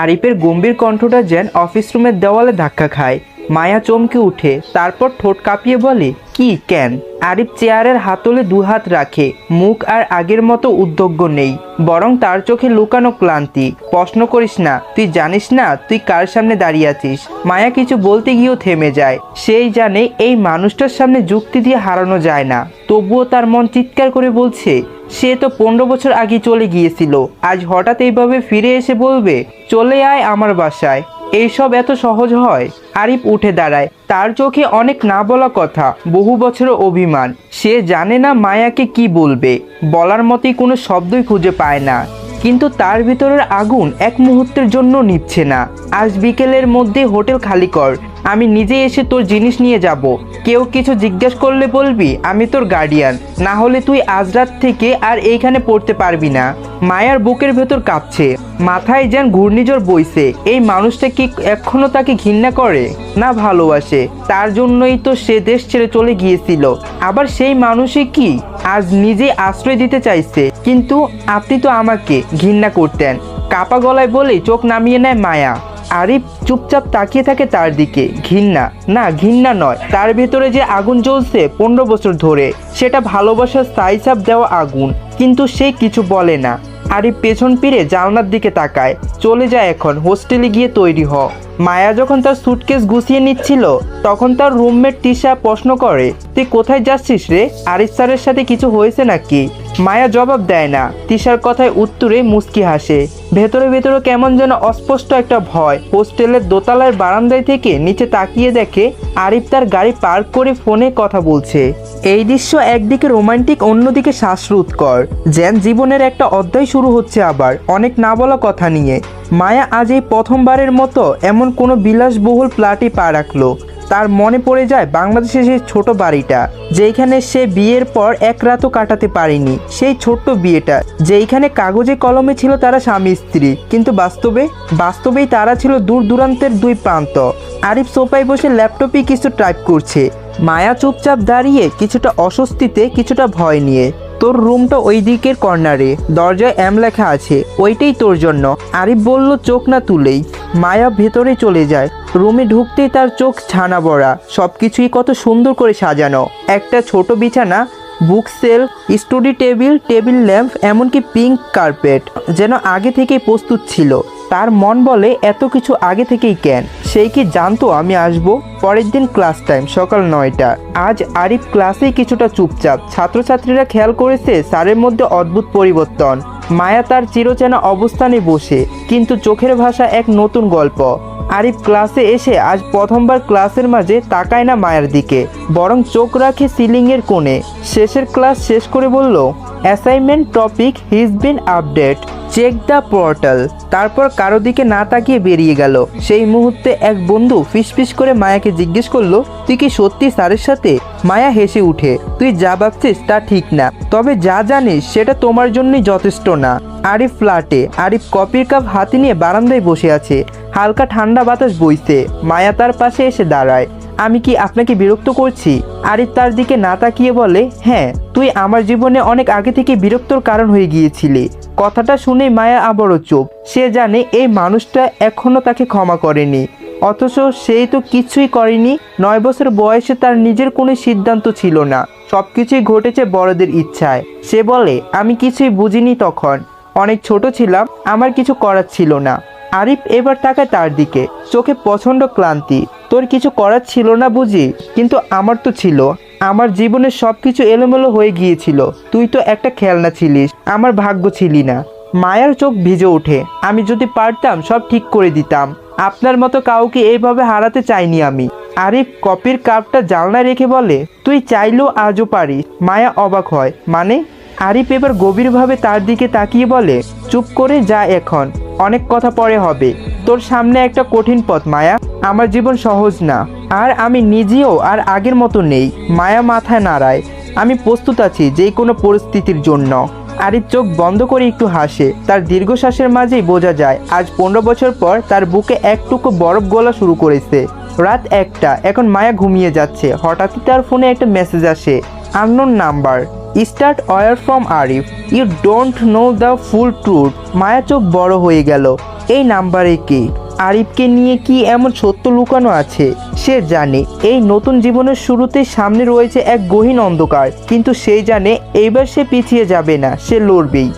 আরিফের গম্ভীর কণ্ঠটা যেন অফিস রুমের দেওয়ালে ধাক্কা খায়। মায়া চমকে উঠে, তারপর ঠোঁট কাঁপিয়ে বলে, কি কেন? আরিফ চেয়ারের হাতলে দুহাত রাখে, মুখ আর আগের মতো উদ্যোগ্য নেই, বরং তার চোখে লুকানো ক্লান্তি। প্রশ্ন করিস না, তুই জানিস না তুই কার সামনে দাঁড়িয়ে আছিস। মায়া কিছু বলতে গিয়েও থেমে যায়। সেই জানে এই মানুষটার সামনে যুক্তি দিয়ে হারানো যায় না, তবুও তার মন চিৎকার করে বলছে, সে তো 15 বছর আগে চলে গিয়েছিল, আজ হঠাৎ এইভাবে ফিরে এসে বলবে চলে আয় আমার বাসায়। এইসব এত সহজ হয়? আরিফ উঠে দাঁড়ায়, তার চোখে অনেক না বলা কথা, বহু বছরের অভিমান। সে জানে না মায়াকে কি বলবে, বলার মতোই কোনো শব্দই খুঁজে পায় না। কিন্তু তার ভিতরের আগুন এক মুহূর্তের জন্য নিভছে না। আজ বিকেলের মধ্যে হোটেল খালি কর, আমি নিজে এসে তোর জিনিস নিয়ে যাব। কেউ কিছু জিজ্ঞেস করলে বলবি আমি তোর গার্ডিয়ান, না হলে তুই আজ রাত থেকে আর এইখানে পড়তে পারবি না। মায়ার বুকের ভেতর কাঁপছে, মাথায় যেন ঘূর্ণিঝড় বইছে। এই মানুষটা কি এখনো তাকে ঘৃণা করে, না ভালোবাসে? তার জন্যই তো সে দেশ ছেড়ে চলে গিয়েছিল। আবার সেই মানুষই কি আজ নিজে আশ্রয় দিতে চাইছে? কিন্তু আপনি তো আমাকে ঘৃণা করতেন, কাপা গলায় বলে চোখ নামিয়ে নেয় মায়া। আরিফ চুপচাপ তাকিয়ে থাকে তার দিকে। ঘৃণা না, ঘৃণা নয়, তার ভেতরে যে আগুন জ্বলছে 15 বছর ধরে, সেটা ভালোবাসার সাইসাপ দেওয়া আগুন। কিন্তু সে কিছু বলে না। আরিফ পেছন ফিরে জানলার দিকে তাকায়। চলে যায় এখন, হোস্টেলে গিয়ে তৈরি হ। মায়া যখন তার সুটকেস গুছিয়ে নিচ্ছিল, তখন তার রুমমেট তিশা প্রশ্ন করে, তুই কোথায় যাচ্ছিস রে? আরিফ স্যারের সাথে কিছু হয়েছে নাকি? মায়া জবাব দেয় না, তিশার কথায় উত্তরে মুচকি হাসে। ভেতরে ভেতরে কেমন যেন অস্পষ্ট একটা ভয়। হোস্টেলের দোতলার বারান্দায় থেকে নিচে তাকিয়ে দেখে আরিফ তার গাড়ি পার্ক করে ফোনে কথা বলছে। এই দৃশ্য একদিকে রোমান্টিক, অন্যদিকে শ্বাসরুদ্ধকর, যেন জীবনের একটা অধ্যায় শুরু হচ্ছে আবার, অনেক না বলা কথা নিয়ে। মায়া আজ এই প্রথমবারের মতো এমন কোনো বিলাসবহুল ফ্ল্যাটে পা রাখলো। তার মনে পড়ে যায় বাংলাদেশের সেই ছোট বাড়িটা, যেখানে সে বিয়ের পর এক রাতও কাটাতে পারেনি। সেই ছোট্ট বিয়েটা, যেখানে কাগজে কলমে ছিল তারা স্বামী স্ত্রী, কিন্তু বাস্তবেই তারা ছিল দূর দূরান্তের দুই প্রান্ত। আরিফ সোফায় বসে ল্যাপটপে কিছু টাইপ করছে। মায়া চুপচাপ দাঁড়িয়ে, কিছুটা অস্বস্তিতে, কিছুটা ভয় নিয়ে। তোর রুমটা ওই দিকের কর্নারে, দরজায় এম লেখা আছে, ওইটাই তোর জন্য। আরিফ বলল চোখ না তুলেই। মায়া ভেতরে চলে যায়। রুমে ঢুকতেই তার চোখ ছানা বড়া। সবকিছুই কত সুন্দর করে সাজানো। একটা ছোট বিছানা, book shelf, study table, table lamp, এমনকি পিঙ্ক কার্পেট, যেন আগে থেকেই প্রস্তুত ছিল। তার মন বলে এত কিছু আগে থেকেই কেন? সেই কি জানতো আমি আসব? পরের দিন ক্লাস টাইম, সকাল 9টা। আজ আরিফ ক্লাসেই কিছুটা চুপচাপ। ছাত্রছাত্রীরা খেয়াল করেছে স্যারের মধ্যে অদ্ভুত পরিবর্তন। মায়া তার চিরচেনা অবস্থানে বসে, কিন্তু চোখের ভাষা এক নতুন গল্প। আরিফ ক্লাসে এসে আজ প্রথমবার ক্লাসের মাঝে তাকায় না মায়ের দিকে, বরং চোখ রাখে সিলিংয়ের কোণে। শেষের ক্লাস শেষ করে বলল, assignment topic has been updated, check the portal. তারপর কারো দিকে না তাকিয়ে বেরিয়ে গেল। সেই মুহূর্তে এক বন্ধু ফিসফিস করে মায়াকে জিজ্ঞেস করলো, তুই কি সত্যি স্যারের সাথে? মায়া হেসে উঠে, তুই যা ভাবছিস তা ঠিক না, তবে যা জানিস সেটা তোমার জন্যই যথেষ্ট না। আরিফ ফ্ল্যাটে। আরিফ কপির কাপ হাতে নিয়ে বারান্দায় বসে আছে। হালকা ঠান্ডা বাতাস বইছে। মায়া তার পাশে এসে দাঁড়ায়। আমি কি আপনাকে বিরক্ত করছি? আরিফ তার দিকে না তাকিয়ে বলে, হ্যাঁ, তুই আমার জীবনে অনেক আগে থেকে বিরক্তর কারণ হয়ে গিয়েছিলি। কথাটা শুনে মায়া আবারও চুপ। সে জানে এই মানুষটা এখনো তাকে ক্ষমা করেনি, অথচ সেই তো কিছুই করেনি। 9 বছর বয়সে তার নিজের কোনো সিদ্ধান্ত ছিল না, সবকিছুই ঘটেছে বড়দের ইচ্ছায়। সে বলে, আমি কিছুই বুঝিনি তখন, অনেক ছোট ছিলাম, আমার কিছু করার ছিল না। আরিফ এবার তাকায় তার দিকে, চোখে প্রচণ্ড ক্লান্তি। তোর কিছু করার ছিল না বুঝি? কিন্তু আমার তো ছিল। আমার জীবনের সবকিছু এলোমেলো হয়ে গিয়েছিল। তুই তো একটা খেলনা ছিলিস, আমার ভাগ্য ছিলি না। মায়ার চোখ ভিজে ওঠে। আমি যদি পারতাম সব ঠিক করে দিতাম। আপনার মতো কাউকে এইভাবে হারাতে চাইনি আমি। আরিফ কপির কাপটা জানলায় রেখে বলে, তুই চাইলেও আজও পারিস। মায়া অবাক হয়, মানে? আরিফ এবার গভীরভাবে তার দিকে তাকিয়ে বলে, চুপ করে যা এখন, অনেক কথা পরে হবে। তোর সামনে একটা কঠিন পথ মায়া। আমার জীবন সহজ না, আর আমি নিজেও আর আগের মতো নেই। মায়া মাথায় নাড়ায়। আমি প্রস্তুত আছি যে কোনো পরিস্থিতির জন্য। আরিফ চোখ বন্ধ করে একটু হাসে। তার দীর্ঘশ্বাসের মাঝেই বোঝা যায় আজ 15 বছর পর তার বুকে একটুকু বরফ গলা শুরু করেছে। রাত 1টা, এখন মায়া ঘুমিয়ে যাচ্ছে। হঠাৎই তার ফোনে একটা মেসেজ আসে, unknown number, start war from Arif, you don't know the full truth. Maya চোখ বড় হয়ে গেল। এই নাম্বারে কে? আরিফকে নিয়ে কি এমন সত্য লুকানো আছে? সে জানে এই নতুন জীবনের শুরুতে সামনে রয়েছে এক গহীন অন্ধকার, কিন্তু সে জানে এইবার সে পিছিয়ে যাবে না, সে লড়বেই।